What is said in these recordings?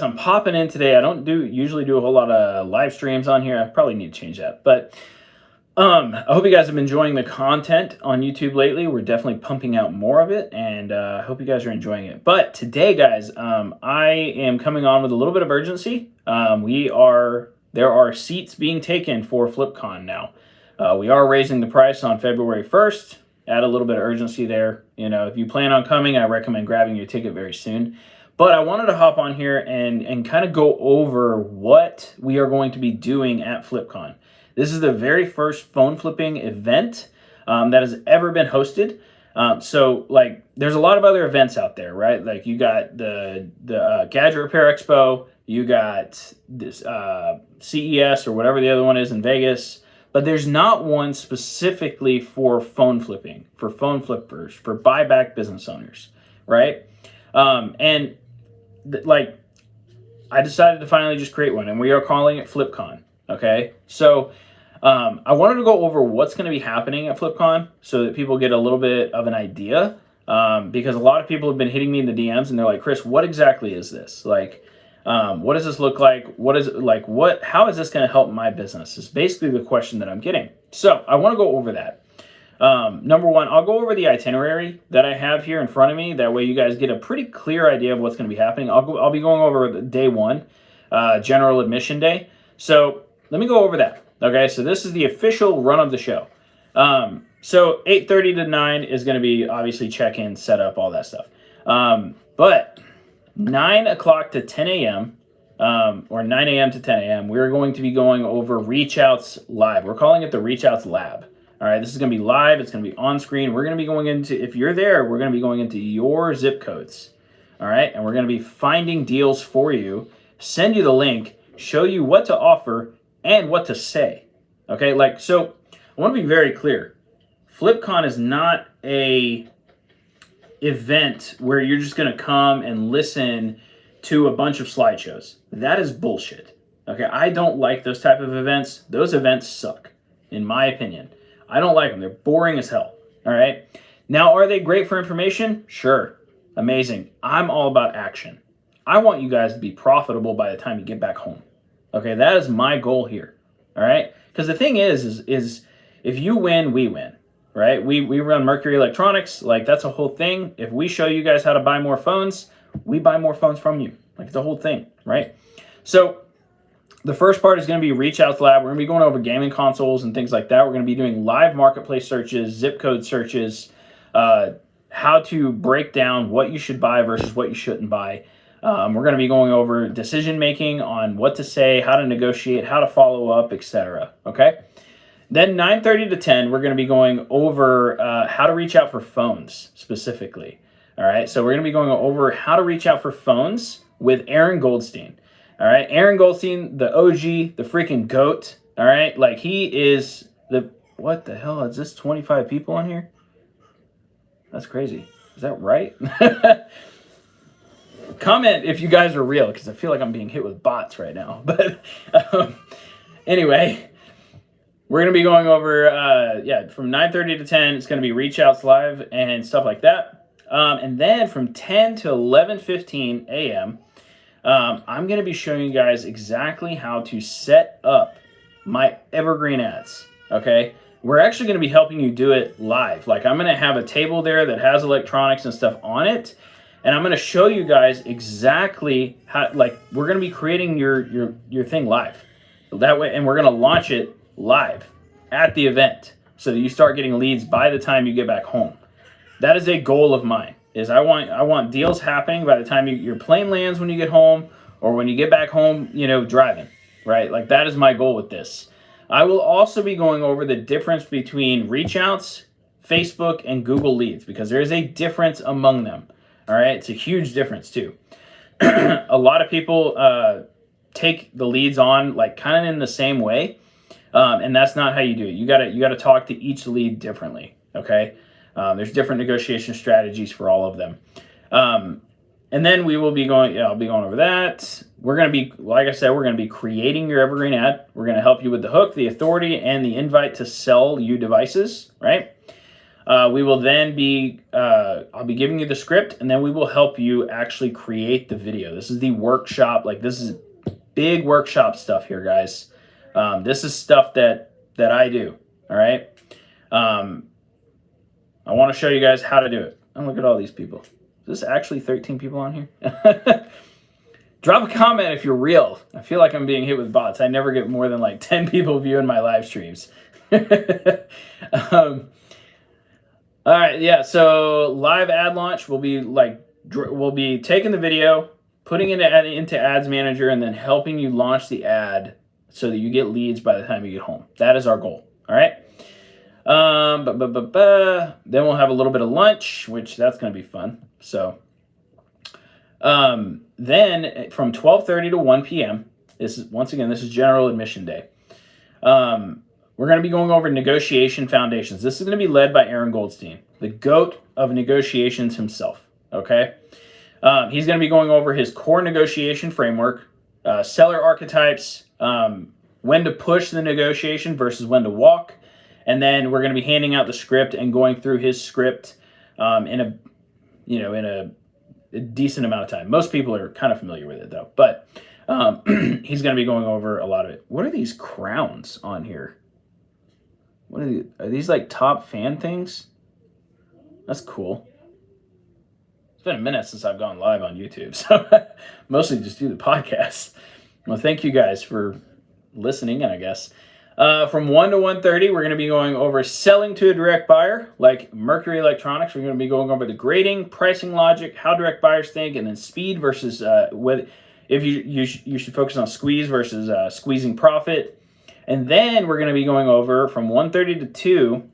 I'm popping in today. I don't usually do a whole lot of live streams on here. I probably need to change that. But I hope you guys have been enjoying the content on YouTube lately. We're definitely pumping out more of it, and I hope you guys are enjoying it. But today, guys, I am coming on with a little bit of urgency. There are seats being taken for FlipCon now. We are raising the price on February 1st. Add a little bit of urgency there. You know, if you plan on coming, I recommend grabbing your ticket very soon. But I wanted to hop on here and kind of go over what we are going to be doing at FlipCon. This is the very first phone flipping event that has ever been hosted. So, like, there's a lot of other events out there, right? Like, you got the Gadget Repair Expo, you got this CES or whatever the other one is in Vegas, but there's not one specifically for phone flipping, for phone flippers, for buyback business owners, right? Like, I decided to finally just create one, and we are calling it FlipCon. Okay, so I wanted to go over what's going to be happening at FlipCon so that people get a little bit of an idea, because a lot of people have been hitting me in the DMs and they're like, Chris, what exactly is this? Like, what does this look like? What is it like? How is this going to help my business? Is basically the question that I'm getting. So I want to go over that. Number one, I'll go over the itinerary that I have here in front of me. That way you guys get a pretty clear idea of what's going to be happening. I'll be going over day one, general admission day. So let me go over that. Okay, so this is the official run of the show. So 8:30 to 9 is going to be obviously check-in, setup, all that stuff. But 9 o'clock to 10 a.m., or 9 a.m. to 10 a.m., we're going to be going over Reach Outs Live. We're calling it the Reach Outs Lab. All right, this is going to be live. It's going to be on screen. We're going to be going into, if you're there, we're going to be going into your zip codes. All right, and we're going to be finding deals for you, send you the link, show you what to offer and what to say. Okay, like, so I want to be very clear. FlipCon is not a event where you're just going to come and listen to a bunch of slideshows. That is bullshit. Okay, I don't like those type of events. Those events suck, in my opinion. I don't like them. They're boring as hell. All right. Now, are they great for information? Sure. Amazing. I'm all about action. I want you guys to be profitable by the time you get back home. Okay. That is my goal here. All right. Because the thing is if you win, we win. Right. We run Mercury Electronics. Like, that's a whole thing. If we show you guys how to buy more phones, we buy more phones from you. Like, the whole thing. Right. So the first part is going to be Reach Outs Lab. We're going to be going over gaming consoles and things like that. We're going to be doing live marketplace searches, zip code searches, how to break down what you should buy versus what you shouldn't buy. We're going to be going over decision making on what to say, how to negotiate, how to follow up, etc. Okay. Then 9:30 to 10, we're going to be going over how to reach out for phones specifically. All right. So we're going to be going over how to reach out for phones with Aaron Goldstein. All right, Aaron Goldstein, the OG, the freaking GOAT. All right, like, he is the, what the hell is this? 25 people on here? That's crazy. Is that right? Comment if you guys are real, because I feel like I'm being hit with bots right now. But anyway, we're going to be going over, from 9:30 to 10, it's going to be Reach Outs Live and stuff like that. And then from 10 to 11:15 a.m., I'm going to be showing you guys exactly how to set up my evergreen ads, okay? We're actually going to be helping you do it live. Like, I'm going to have a table there that has electronics and stuff on it, and I'm going to show you guys exactly how, like, we're going to be creating your thing live. That way, and we're going to launch it live at the event so that you start getting leads by the time you get back home. That is a goal of mine. Is I want deals happening by the time your plane lands when you get home, or when you get back home, you know, driving, right? Like, that is my goal with this. I will also be going over the difference between reach outs, Facebook, and Google leads, because there is a difference among them. All right. It's a huge difference too. A lot of people take the leads on like kind of in the same way. And that's not how you do it. You gotta talk to each lead differently. Okay. There's different negotiation strategies for all of them. And then we will be going, I'll be going over that. We're going to be, like I said, we're going to be creating your evergreen ad. We're going to help you with the hook, the authority, and the invite to sell you devices, right? We will then be, I'll be giving you the script, and then we will help you actually create the video. This is the workshop. Like, this is big workshop stuff here, guys. This is stuff that I do. All right. I want to show you guys how to do it. And look at all these people. Is this actually 13 people on here? Drop a comment if you're real. I feel like I'm being hit with bots. I never get more than like 10 people viewing my live streams. All right, yeah. So live ad launch will be like, we'll be taking the video, putting it into Ads Manager, and then helping you launch the ad so that you get leads by the time you get home. That is our goal. All right. Then we'll have a little bit of lunch, which that's going to be fun. So, then from 12:30 to 1 p.m. This is general admission day. We're going to be going over negotiation foundations. This is going to be led by Aaron Goldstein, the GOAT of negotiations himself. Okay. He's going to be going over his core negotiation framework, seller archetypes, when to push the negotiation versus when to walk. And then we're going to be handing out the script and going through his script in a decent amount of time. Most people are kind of familiar with it though, but he's going to be going over a lot of it. What are these crowns on here? What are these? Are these like top fan things? That's cool. It's been a minute since I've gone live on YouTube, so mostly just do the podcast. Well, thank you guys for listening, and I guess. From 1 to 1:30, we're going to be going over selling to a direct buyer, like Mercury Electronics. We're going to be going over the grading, pricing logic, how direct buyers think, and then speed versus if you should focus on squeeze versus squeezing profit. And then we're going to be going over from 1:30 to 2.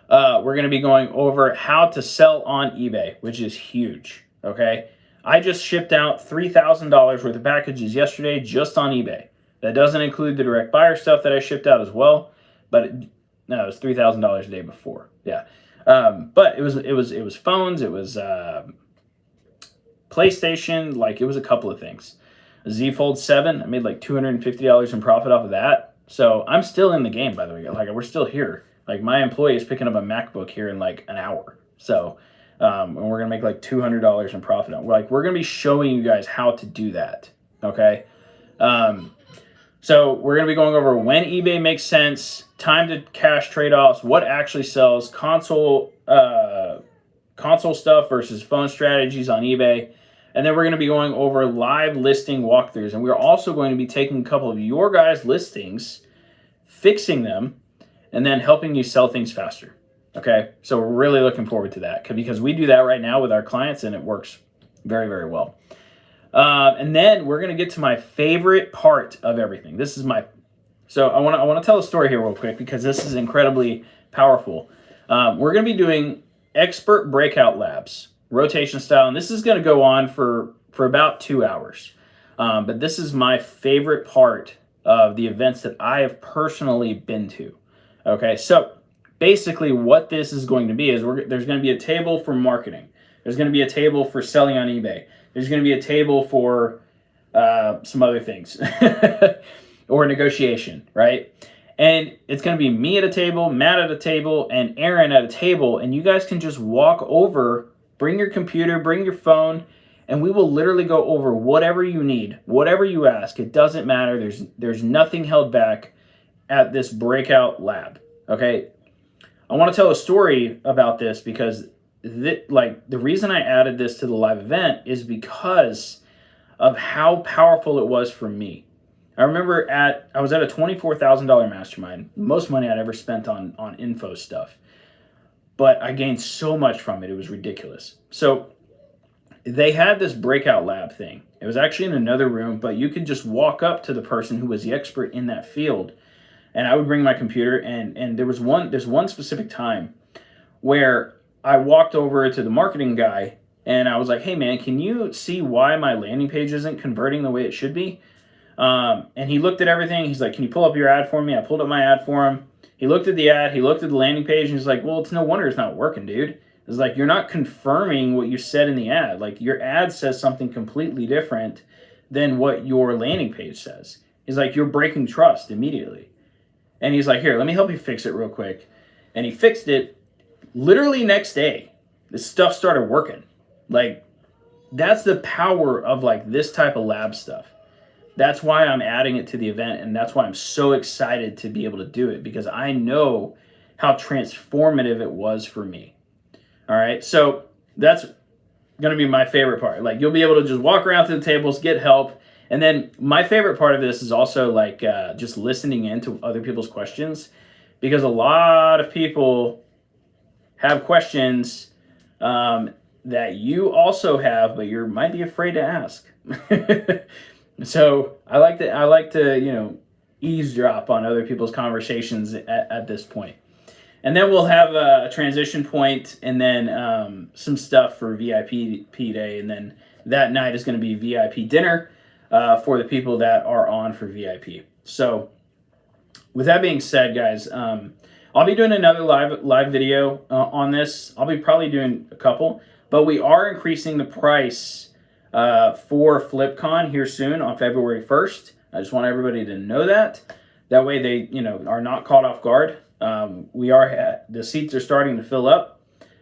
We're going to be going over how to sell on eBay, which is huge. Okay, I just shipped out $3,000 worth of packages yesterday just on eBay. That doesn't include the direct buyer stuff that I shipped out as well, but it was $3,000 a day before. Yeah, but it was phones, it was PlayStation, like it was a couple of things. A Z Fold 7, I made like $250 in profit off of that. So I'm still in the game, by the way. Like we're still here. Like my employee is picking up a MacBook here in like an hour. So and we're gonna make like $200 in profit. We're gonna be showing you guys how to do that. Okay. So we're going to be going over when eBay makes sense, time to cash trade-offs, what actually sells, console stuff versus phone strategies on eBay. And then we're going to be going over live listing walkthroughs. And we're also going to be taking a couple of your guys' listings, fixing them, and then helping you sell things faster. Okay? So we're really looking forward to that because we do that right now with our clients and it works very, very well. And then we're going to get to my favorite part of everything. So I want to tell a story here real quick because this is incredibly powerful. We're going to be doing expert breakout labs, rotation style, and this is going to go on for about 2 hours. But this is my favorite part of the events that I have personally been to. Okay, so basically what this is going to be is there's going to be a table for marketing. There's going to be a table for selling on eBay. There's going to be a table for some other things or negotiation, right? And it's going to be me at a table, Matt at a table, and Aaron at a table. And you guys can just walk over, bring your computer, bring your phone, and we will literally go over whatever you need, whatever you ask. It doesn't matter. There's nothing held back at this breakout lab, okay? I want to tell a story about this because the reason I added this to the live event is because of how powerful it was for me. I remember I was at a $24,000 mastermind, most money I'd ever spent on info stuff, but I gained so much from it. It was ridiculous. So they had this breakout lab thing. It was actually in another room, but you could just walk up to the person who was the expert in that field, and I would bring my computer, and there's one specific time where I walked over to the marketing guy and I was like, hey man, can you see why my landing page isn't converting the way it should be? And he looked at everything. He's like, can you pull up your ad for me? I pulled up my ad for him. He looked at the ad. He looked at the landing page and he's like, well, it's no wonder it's not working, dude. It's like, you're not confirming what you said in the ad. Like your ad says something completely different than what your landing page says. He's like, you're breaking trust immediately. And he's like, here, let me help you fix it real quick. And he fixed it. literally next day, this stuff started working. Like, that's the power of like this type of lab stuff. That's why I'm adding it to the event, and that's why I'm so excited to be able to do it, because I know how transformative it was for me. All right, so that's going to be my favorite part. Like, you'll be able to just walk around to the tables, get help. And then my favorite part of this is also like just listening in to other people's questions, because a lot of people have questions that you also have, but you might be afraid to ask. So I like to eavesdrop on other people's conversations at this point. And then we'll have a transition point, and then some stuff for VIP day. And then that night is going to be VIP dinner for the people that are on for VIP. So with that being said, guys, I'll be doing another live video on this. I'll be probably doing a couple, but we are increasing the price for FlipCon here soon on February 1st. I just want everybody to know that. That way they are not caught off guard. The seats are starting to fill up.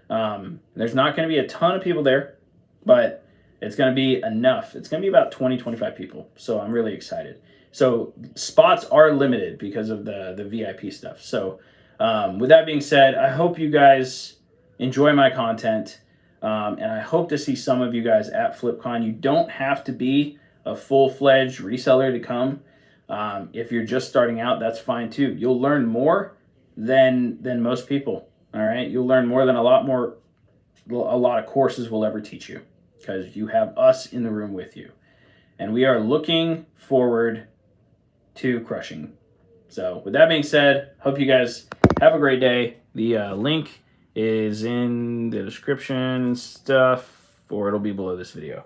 There's not going to be a ton of people there, but it's going to be enough. It's going to be about 20-25 people. So I'm really excited. So spots are limited because of the VIP stuff. So with that being said, I hope you guys enjoy my content. And I hope to see some of you guys at FlipCon. You don't have to be a full-fledged reseller to come. If you're just starting out, that's fine too. You'll learn more than most people. All right, you'll learn more than a lot of courses will ever teach you, because you have us in the room with you, and we are looking forward to crushing. So with that being said, hope you guys have a great day. The link is in the description and stuff, or it'll be below this video.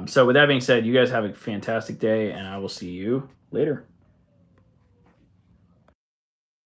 So with that being said, you guys have a fantastic day, and I will see you later.